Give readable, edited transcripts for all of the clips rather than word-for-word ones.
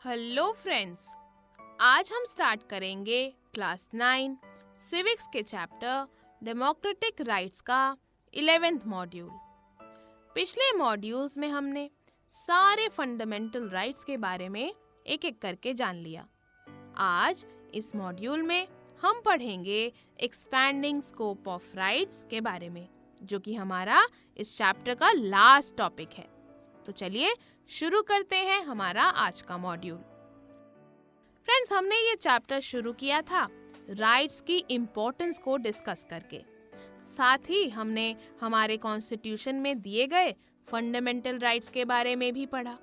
Hello friends, आज हम start करेंगे क्लास 9 सिविक्स के चैप्टर डेमोक्रेटिक राइट्स का 11th मॉड्यूल। पिछले मॉड्यूल्स में हमने सारे फंडामेंटल राइट्स के बारे में एक एक करके जान लिया। आज इस मॉड्यूल में हम पढ़ेंगे एक्सपैंडिंग स्कोप ऑफ राइट्स के बारे में, जो कि हमारा इस चैप्टर का लास्ट टॉपिक है। तो चलिए शुरू करते हैं हमारा आज का मॉड्यूल। फ्रेंड्स, हमने ये चैप्टर शुरू किया था राइट्स की इम्पोर्टेंस को डिस्कस करके। साथ ही हमने हमारे कॉन्स्टिट्यूशन में दिए गए फंडामेंटल राइट्स के बारे में भी पढ़ा।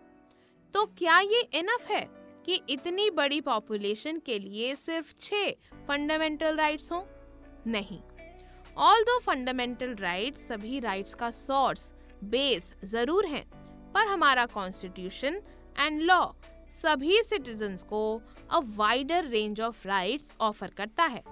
तो क्या ये इनफ है कि इतनी बड़ी पॉपुलेशन के लिए सिर्फ 6 फंडामेंटल राइट्स हों? नहीं। ऑल्दो फंडामेंटल राइट्स सभी राइट्स का सोर्स, बेस जरूर हैं, पर हमारा कॉन्स्टिट्यूशन एंड लॉ सभी सिटीजन्स को a wider range of rights offer करता है।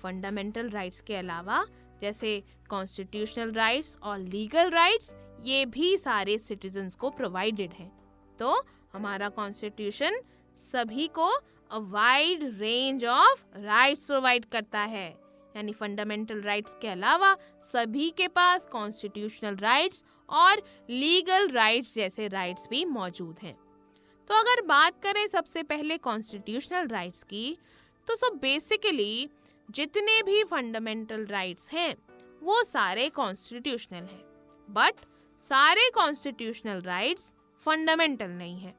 फंडामेंटल राइट्स के अलावा जैसे कॉन्स्टिट्यूशनल राइट्स और लीगल राइट्स, ये भी सारे सिटीजन्स को प्रोवाइडेड हैं। तो हमारा कॉन्स्टिट्यूशन सभी को a wide range of rights provide करता है, यानी फंडामेंटल राइट्स के अलावा सभी के पास कॉन्स्टिट्यूशनल राइट्स और लीगल राइट्स जैसे राइट्स भी मौजूद हैं। तो अगर बात करें सबसे पहले कॉन्स्टिट्यूशनल राइट्स की, तो सब बेसिकली जितने भी फंडामेंटल राइट्स हैं वो सारे कॉन्स्टिट्यूशनल हैं, बट सारे कॉन्स्टिट्यूशनल राइट्स फंडामेंटल नहीं हैं,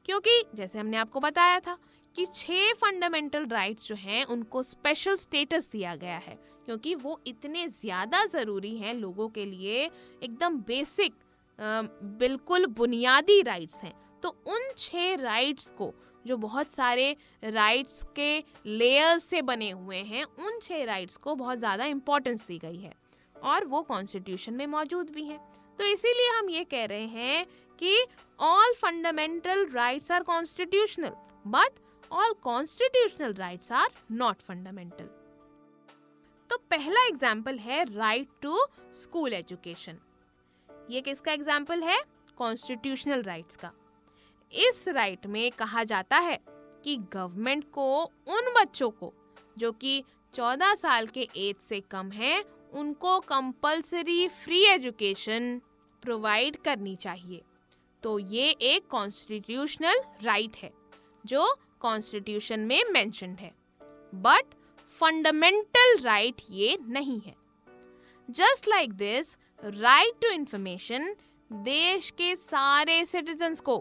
क्योंकि जैसे हमने आपको बताया था कि 6 फंडामेंटल राइट्स जो हैं उनको स्पेशल स्टेटस दिया गया है, क्योंकि वो इतने ज़्यादा ज़रूरी हैं लोगों के लिए, एकदम बेसिक, बिल्कुल बुनियादी राइट्स हैं। तो उन 6 राइट्स को, जो बहुत सारे राइट्स के लेयर्स से बने हुए हैं, उन 6 राइट्स को बहुत ज़्यादा इम्पोर्टेंस दी गई है और वो कॉन्स्टिट्यूशन में मौजूद भी हैं। तो इसीलिए हम ये कह रहे हैं कि all fundamental rights are constitutional, but all constitutional rights are not fundamental। तो पहला एग्जाम्पल है राइट टू स्कूल एजुकेशन। ये किसका एग्जाम्पल है? कॉन्स्टिट्यूशनल राइट्स का। इस राइट में कहा जाता है कि गवर्नमेंट को उन बच्चों को जो कि 14 साल के एज से कम हैं, उनको कंपलसरी फ्री एजुकेशन प्रोवाइड करनी चाहिए। तो ये एक कॉन्स्टिट्यूशनल राइट है जो कॉन्स्टिट्यूशन में मेंशन्ड है, बट फंडामेंटल राइट ये नहीं है। Just like this, right to information देश के सारे सिटीजन्स को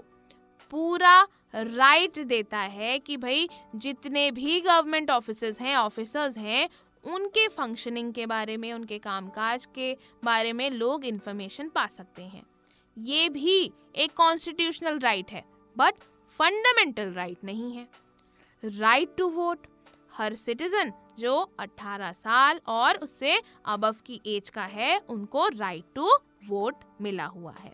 पूरा राइट देता है कि भाई जितने भी गवर्नमेंट ऑफिसर्स हैं, उनके फंक्शनिंग के बारे में, उनके कामकाज के बारे में लोग इंफॉर्मेशन पा सकते हैं। ये भी एक कॉन्स्टिट्यूशनल राइट है, बट फंडामेंटल राइट नहीं है। राइट टू वोट, हर सिटीजन जो 18 साल और उससे अबव की एज का है, उनको राइट टू वोट मिला हुआ है।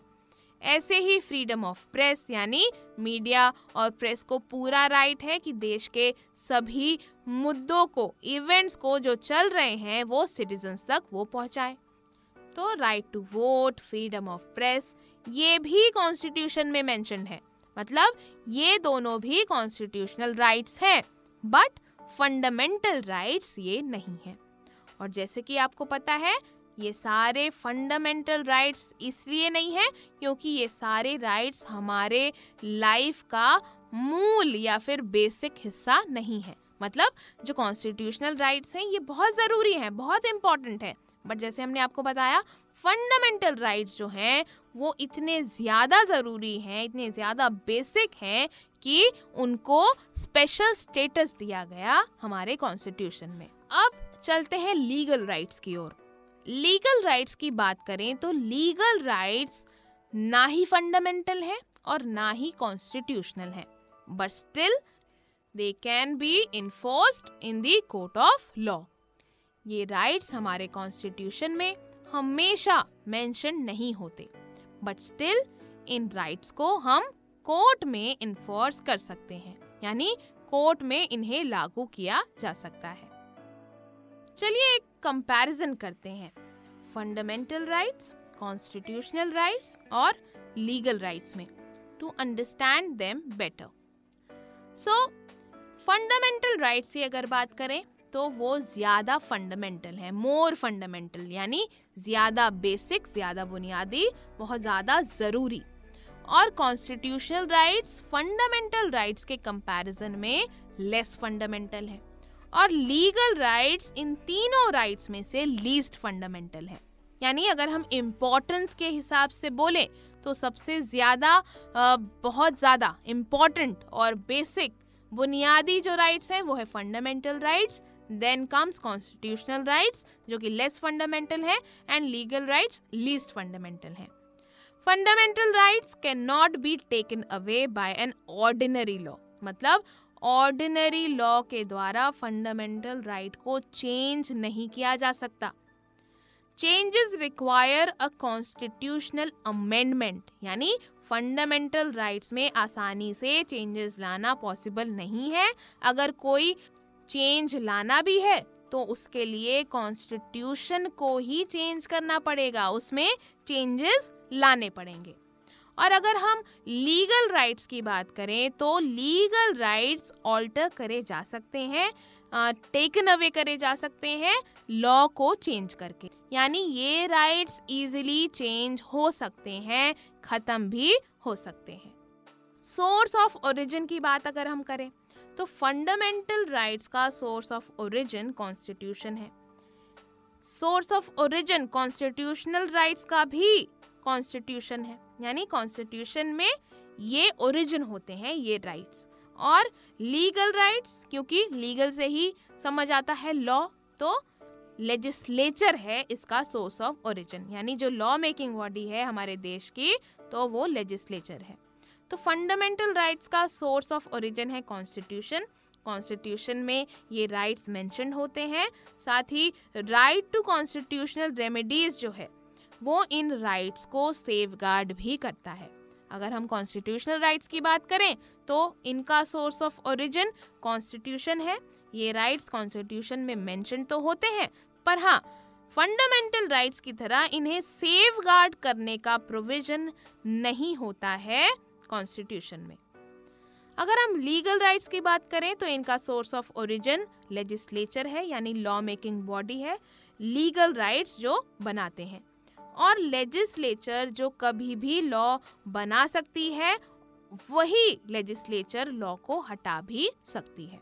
ऐसे ही फ्रीडम ऑफ प्रेस, यानी मीडिया और प्रेस को पूरा राइट है कि देश के सभी मुद्दों को, इवेंट्स को जो चल रहे हैं, वो सिटीजन्स तक वो पहुंचाए। तो right to vote, freedom of press, ये भी कॉन्स्टिट्यूशन में मेंशन है। मतलब ये दोनों भी कॉन्स्टिट्यूशनल राइट्स हैं, बट फंडामेंटल राइट्स ये नहीं है। और जैसे कि आपको पता है, ये सारे फंडामेंटल राइट्स इसलिए नहीं है क्योंकि ये सारे राइट्स हमारे लाइफ का मूल या फिर बेसिक हिस्सा नहीं है। मतलब जो कॉन्स्टिट्यूशनल राइट्स हैं ये बहुत ज़रूरी हैं, बहुत इम्पॉर्टेंट है, बट जैसे हमने आपको बताया, फंडामेंटल राइट्स जो हैं वो इतने ज़्यादा ज़रूरी हैं, इतने ज़्यादा बेसिक हैं कि उनको स्पेशल स्टेटस दिया गया हमारे कॉन्स्टिट्यूशन में। अब चलते हैं लीगल राइट्स की ओर। लीगल राइट्स की बात करें तो लीगल राइट्स ना ही फंडामेंटल है और ना ही कॉन्स्टिट्यूशनल है, but still they can be enforced in the court of law. ये राइट्स हमारे कॉन्स्टिट्यूशन में हमेशा मेंशन नहीं होते, बट स्टिल इन राइट्स को हम कोर्ट में इन्फोर्स कर सकते हैं, यानी कोर्ट में इन्हें लागू किया जा सकता है। चलिए एक कंपैरिजन करते हैं फंडामेंटल राइट्स, कॉन्स्टिट्यूशनल राइट्स और लीगल राइट्स में, to understand them better. So fundamental rights की अगर बात करें तो वो ज़्यादा फंडामेंटल है, मोर फंडामेंटल, यानी ज़्यादा बेसिक, ज़्यादा बुनियादी, बहुत ज़्यादा ज़रूरी। और कॉन्स्टिट्यूशनल राइट्स फंडामेंटल राइट्स के कंपैरिजन में लेस फंडामेंटल है। और लीगल राइट्स इन तीनों राइट्स में से लीस्ट फंडामेंटल है। यानी अगर हम इम्पोर्टेंस के हिसाब से बोले तो सबसे ज़्यादा बहुत ज़्यादा इम्पोर्टेंट और बेसिक बुनियादी जो राइट्स हैं वो है fundamental rights, then comes constitutional rights जो कि लेस फंडामेंटल है, and legal rights least fundamental है। Fundamental rights can not be taken away by an ordinary law, मतलब ऑर्डिनरी लॉ के द्वारा फंडामेंटल राइट को चेंज नहीं किया जा सकता। Changes require a constitutional amendment, यानी फंडामेंटल राइट्स में आसानी से चेंजेस लाना पॉसिबल नहीं है। अगर कोई चेंज लाना भी है तो उसके लिए कॉन्स्टिट्यूशन को ही चेंज करना पड़ेगा, उसमें चेंजेस लाने पड़ेंगे। और अगर हम लीगल राइट्स की बात करें तो लीगल राइट्स ऑल्टर करे जा सकते हैं, टेकन अवे करे जा सकते हैं लॉ को चेंज करके, यानी ये राइट्स इजीली चेंज हो सकते हैं, खत्म भी हो सकते हैं। सोर्स ऑफ ओरिजिन की बात अगर हम करें तो फंडामेंटल राइट्स का सोर्स ऑफ ओरिजिन कॉन्स्टिट्यूशन है। Source of origin constitutional rights का भी कॉन्स्टिट्यूशन है, यानी कॉन्स्टिट्यूशन में ये ओरिजिन होते हैं ये राइट्स। और लीगल राइट्स, क्योंकि लीगल से ही समझ आता है लॉ, तो लेजिस्लेचर है इसका सोर्स ऑफ ओरिजिन, यानी जो लॉ मेकिंग बॉडी है हमारे देश की तो वो लेजिस्लेचर है। तो फंडामेंटल राइट्स का सोर्स ऑफ ओरिजिन है कॉन्स्टिट्यूशन। कॉन्स्टिट्यूशन में ये राइट्स मेंशन होते हैं। साथ ही राइट टू कॉन्स्टिट्यूशनल रेमेडीज जो है वो इन राइट्स को सेफगार्ड भी करता है। अगर हम कॉन्स्टिट्यूशनल राइट्स की बात करें तो इनका सोर्स ऑफ ओरिजिन कॉन्स्टिट्यूशन है। ये राइट्स कॉन्स्टिट्यूशन में मेंशन तो होते हैं, पर हाँ, फंडामेंटल राइट्स की तरह इन्हें सेफगार्ड करने का प्रोविजन नहीं होता है कॉन्स्टिट्यूशन में। अगर हम लीगल राइट्स की बात करें तो इनका सोर्स ऑफ ओरिजिन लेजिस्लेचर है, यानी लॉ मेकिंग बॉडी है, लीगल राइट्स जो बनाते हैं। और लेजिस्लेचर जो कभी भी लॉ बना सकती है वही लेजिस्लेचर लॉ को हटा भी सकती है।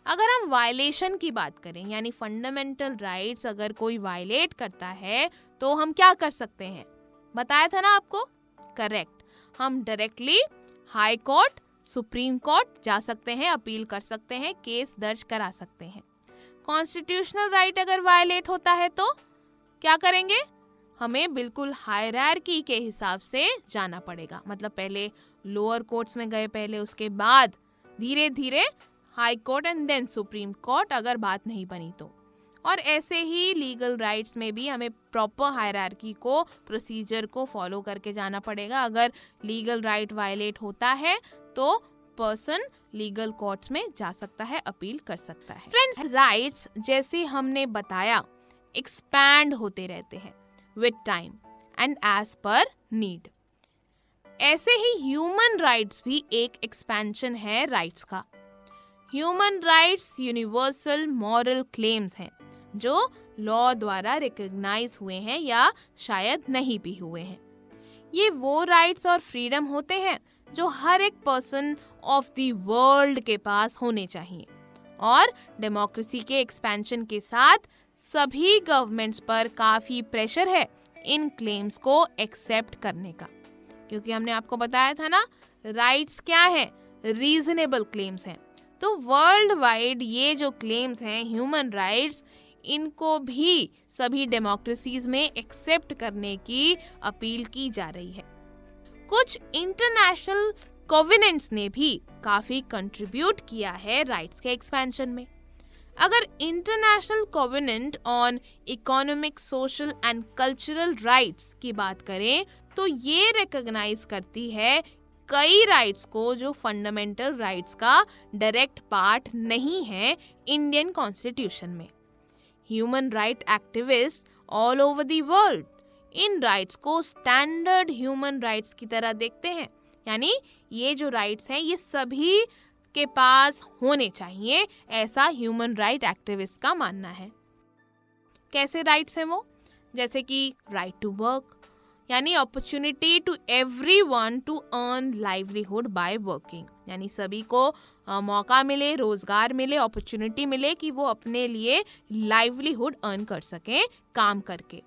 अगर हम वायलेशन की बात करें, यानी फंडामेंटल राइट्स अगर कोई वायलेट करता है तो हम क्या कर सकते हैं, बताया था ना आपको, करेक्ट, हम directly high court, supreme court जा सकते हैं, अपील कर सकते हैं, केस दर्ज करा सकते हैं। कॉन्स्टिट्यूशनल राइट अगर वायलेट होता है तो क्या करेंगे, हमें बिल्कुल हायरार्की के हिसाब से जाना पड़ेगा, मतलब पहले लोअर कोर्ट्स में गए पहले, उसके बाद धीरे धीरे high court and then supreme court अगर बात नहीं बनी तो। और ऐसे ही लीगल राइट्स में भी हमें प्रॉपर हायरार्की को, प्रोसीजर को फॉलो करके जाना पड़ेगा। अगर लीगल राइट वायलेट होता है तो पर्सन लीगल कोर्ट्स में जा सकता है, अपील कर सकता है। फ्रेंड्स, राइट्स जैसे हमने बताया एक्सपैंड होते रहते हैं with time and as per need. ऐसे ही ह्यूमन राइट्स भी एक एक्सपेंशन है राइट्स का। Human rights universal moral claims हैं जो लॉ द्वारा रिकॉग्नाइज हुए हैं या शायद नहीं भी हुए हैं। ये वो राइट्स और फ्रीडम होते हैं जो हर एक पर्सन ऑफ द वर्ल्ड के पास होने चाहिए। और डेमोक्रेसी के एक्सपेंशन के साथ सभी गवर्नमेंट्स पर काफ़ी प्रेशर है इन क्लेम्स को एक्सेप्ट करने का, क्योंकि हमने आपको बताया था ना, राइट्स क्या है, रीजनेबल क्लेम्स हैं। तो वर्ल्ड वाइड ये जो क्लेम्स हैं ह्यूमन राइट्स, इनको भी सभी डेमोक्रेसीज में एक्सेप्ट करने की अपील की जा रही है। कुछ इंटरनेशनल कोवेनेंट्स ने भी काफ़ी कंट्रीब्यूट किया है राइट्स के एक्सपेंशन में। अगर international covenant on economic, social and cultural rights की बात करें तो ये रिकॉग्नाइज करती है कई राइट्स को जो फंडामेंटल राइट्स का डायरेक्ट पार्ट नहीं है इंडियन कॉन्स्टिट्यूशन में। Human right activist all over the world in rights को स्टैंडर्ड ह्यूमन राइट्स की तरह देखते हैं, यानी ये जो राइट्स हैं ये सभी के पास होने चाहिए, ऐसा ह्यूमन राइट एक्टिविस्ट का मानना है। कैसे राइट्स हैं वो? जैसे कि राइट टू वर्क, यानी opportunity to everyone to earn livelihood by working, यानी सभी को मौका मिले, रोजगार मिले, अपॉर्चुनिटी मिले कि वो अपने लिए लाइवलीहुड अर्न कर सकें काम करके।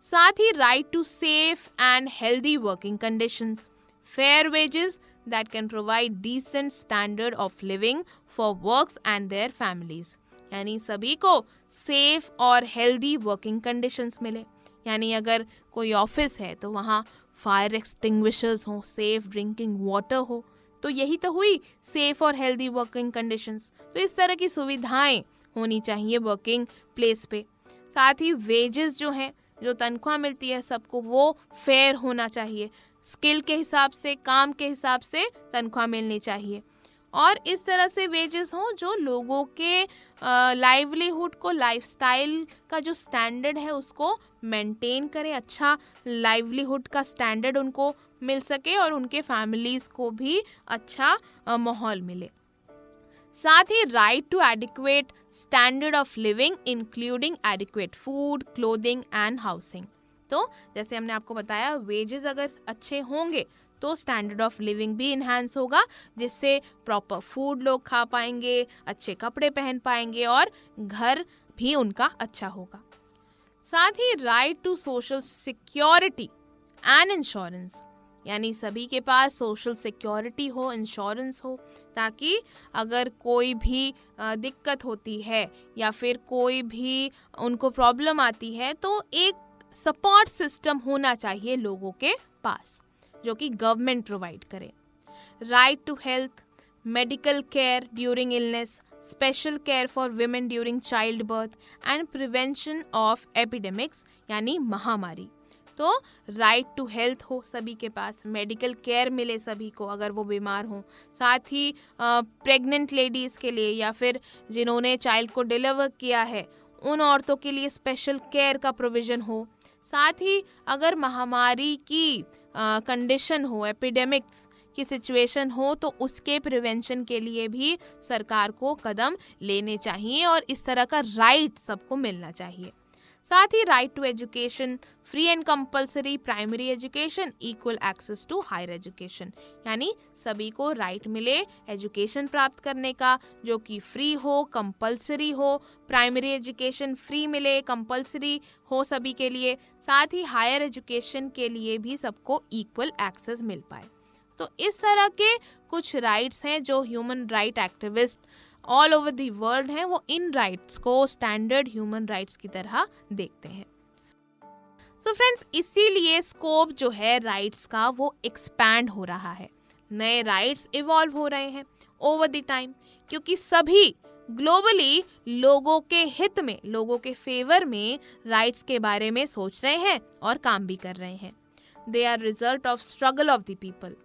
साथ ही right to safe and healthy working conditions, fair wages that can provide decent standard of living for works and their families, यानी सभी को सेफ और हेल्दी वर्किंग कंडीशंस मिले। यानी अगर कोई ऑफिस है तो वहाँ फायर एक्सटिंग्विशर्स हो, सेफ ड्रिंकिंग वाटर हो, तो यही तो हुई सेफ और हेल्दी वर्किंग कंडीशंस। तो इस तरह की सुविधाएं होनी चाहिए वर्किंग प्लेस पे। साथ ही वेजेस जो हैं, जो तनख्वाह मिलती है सबको, वो फेयर होना चाहिए, स्किल के हिसाब से, काम के हिसाब से तनख्वाह मिलनी चाहिए। और इस तरह से वेजेस हों जो लोगों के लाइवलीहुड को, लाइफस्टाइल का जो स्टैंडर्ड है उसको मेंटेन करें, अच्छा लाइवलीहुड का स्टैंडर्ड उनको मिल सके और उनके फैमिलीज को भी अच्छा माहौल मिले। साथ ही right to adequate standard of living including adequate food, clothing and housing. तो जैसे हमने आपको बताया, वेजेस अगर अच्छे होंगे तो स्टैंडर्ड ऑफ लिविंग भी इन्हांस होगा, जिससे प्रॉपर फूड लोग खा पाएंगे, अच्छे कपड़े पहन पाएंगे और घर भी उनका अच्छा होगा। साथ ही right to social security and insurance, यानी सभी के पास सोशल सिक्योरिटी हो, इंश्योरेंस हो, ताकि अगर कोई भी दिक्कत होती है या फिर कोई भी उनको प्रॉब्लम आती है तो एक सपोर्ट सिस्टम होना चाहिए लोगों के पास, जो कि गवर्नमेंट प्रोवाइड करे। Right to health, medical care during illness, special care for women during child birth and prevention of epidemics, यानी महामारी। तो राइट टू हेल्थ हो सभी के पास, मेडिकल केयर मिले सभी को अगर वो बीमार हो। साथ ही प्रेग्नेंट लेडीज़ के लिए या फिर जिन्होंने चाइल्ड को डिलीवर किया है उन औरतों के लिए स्पेशल केयर का प्रोविज़न हो। साथ ही अगर महामारी की कंडीशन हो, एपिडेमिक्स की सिचुएशन हो, तो उसके प्रिवेंशन के लिए भी सरकार को कदम लेने चाहिए और इस तरह का राइट सबको मिलना चाहिए। साथ ही right to education, free and compulsory primary education, equal access to higher education, यानी सभी को राइट मिले एजुकेशन प्राप्त करने का, जो कि फ्री हो, कंपल्सरी हो, प्राइमरी एजुकेशन फ्री मिले, कंपल्सरी हो सभी के लिए, साथ ही हायर एजुकेशन के लिए भी सबको इक्वल एक्सेस मिल पाए। तो इस तरह के कुछ राइट्स हैं जो human right activist all over the world हैं, वो इन राइट्स को स्टैंडर्ड ह्यूमन राइट्स की तरह देखते हैं। सो फ्रेंड्स, इसीलिए स्कोप जो है राइट्स का वो एक्सपैंड हो रहा है, नए राइट्स इवॉल्व हो रहे हैं ओवर द टाइम, क्योंकि सभी ग्लोबली लोगों के हित में, लोगों के फेवर में राइट्स के बारे में सोच रहे हैं और काम भी कर रहे हैं। They are result of struggle of the people.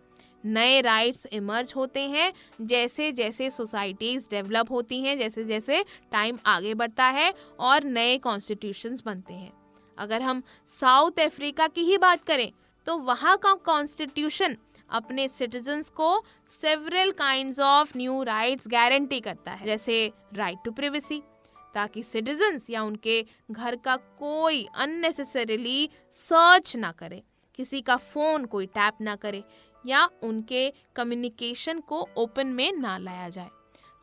नए राइट्स इमर्ज होते हैं जैसे जैसे सोसाइटीज़ डेवलप होती हैं, जैसे जैसे टाइम आगे बढ़ता है और नए कॉन्स्टिट्यूशंस बनते हैं। अगर हम साउथ अफ्रीका की ही बात करें तो वहाँ का कॉन्स्टिट्यूशन अपने सिटीजन्स को several kinds of new rights guarantee करता है, जैसे राइट टू प्रिवेसी, ताकि सिटीजन्स या उनके घर का कोई अननेसेसरीली सर्च ना करे, किसी का फ़ोन कोई टैप ना करे या उनके कम्युनिकेशन को ओपन में ना लाया जाए।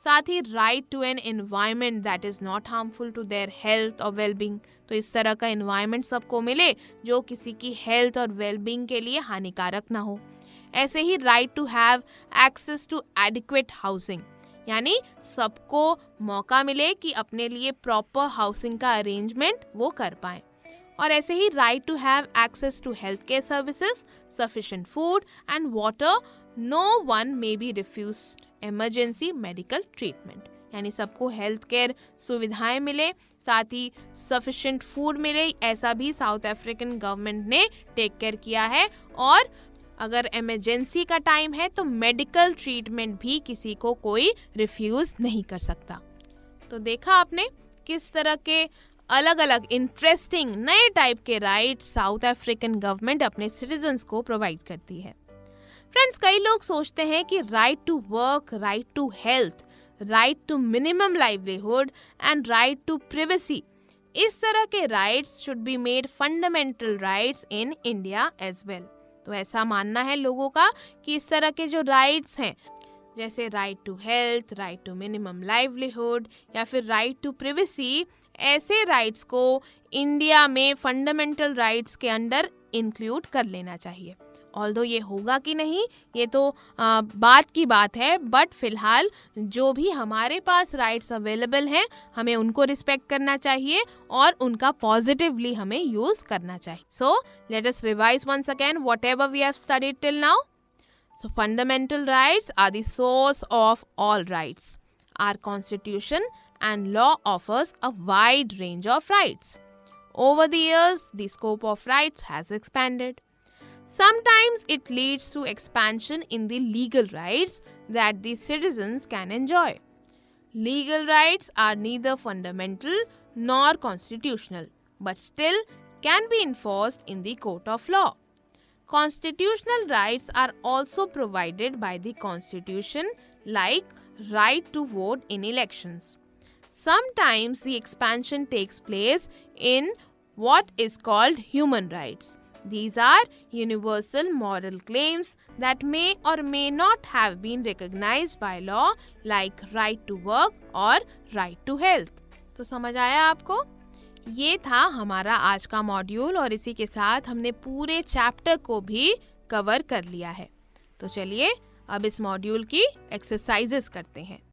साथ ही right to an environment that is not harmful to their health और वेलबींग, तो इस तरह का एनवायरनमेंट सबको मिले जो किसी की हेल्थ और वेलबींग के लिए हानिकारक ना हो। ऐसे ही right to have access to adequate housing, यानी सबको मौका मिले कि अपने लिए प्रॉपर हाउसिंग का अरेंजमेंट वो कर पाएं। और ऐसे ही right to have access to health care services, sufficient food and water, no one may be refused emergency medical treatment, यानी सबको हेल्थ केयर सुविधाएं मिले, साथ ही सफिशिएंट फूड मिले, ऐसा भी साउथ अफ्रीकन गवर्नमेंट ने टेक केयर किया है। और अगर इमरजेंसी का टाइम है तो मेडिकल ट्रीटमेंट भी किसी को कोई रिफ्यूज़ नहीं कर सकता। तो देखा आपने किस तरह के अलग अलग इंटरेस्टिंग नए टाइप के राइट साउथ अफ्रीकन गवर्नमेंट अपने सिटीजन्स को प्रोवाइड करती है। फ्रेंड्स, कई लोग सोचते हैं कि right to work, right to health, right to minimum livelihood and right to privacy, इस तरह के rights should be made fundamental rights in India as well. तो ऐसा मानना है लोगों का कि इस तरह के जो राइट्स हैं, जैसे right to health, right to minimum livelihood या फिर राइट टू प्रिवेसी, ऐसे राइट्स को इंडिया में फंडामेंटल राइट्स के अंडर इंक्लूड कर लेना चाहिए। ऑल्दो ये होगा कि नहीं ये तो बात की बात है, बट फिलहाल जो भी हमारे पास राइट्स अवेलेबल हैं हमें उनको रिस्पेक्ट करना चाहिए और उनका पॉजिटिवली हमें यूज़ करना चाहिए। So let us revise once again whatever we have studied till now. So fundamental rights are the source of all rights. Our constitution and law offers a wide range of rights. Over the years, the scope of rights has expanded. Sometimes it leads to expansion in the legal rights that the citizens can enjoy. Legal rights are neither fundamental nor constitutional, but still can be enforced in the court of law. Constitutional rights are also provided by the Constitution, like right to vote in elections. Sometimes the expansion takes place in what is called human rights. These are universal moral claims that may or may not have been recognized by law, like right to work or right to health. तो समझ आया आपको? ये था हमारा आज का module और इसी के साथ हमने पूरे चैप्टर को भी कवर कर लिया है। तो चलिए अब इस मॉड्यूल की एक्सरसाइजेस करते हैं।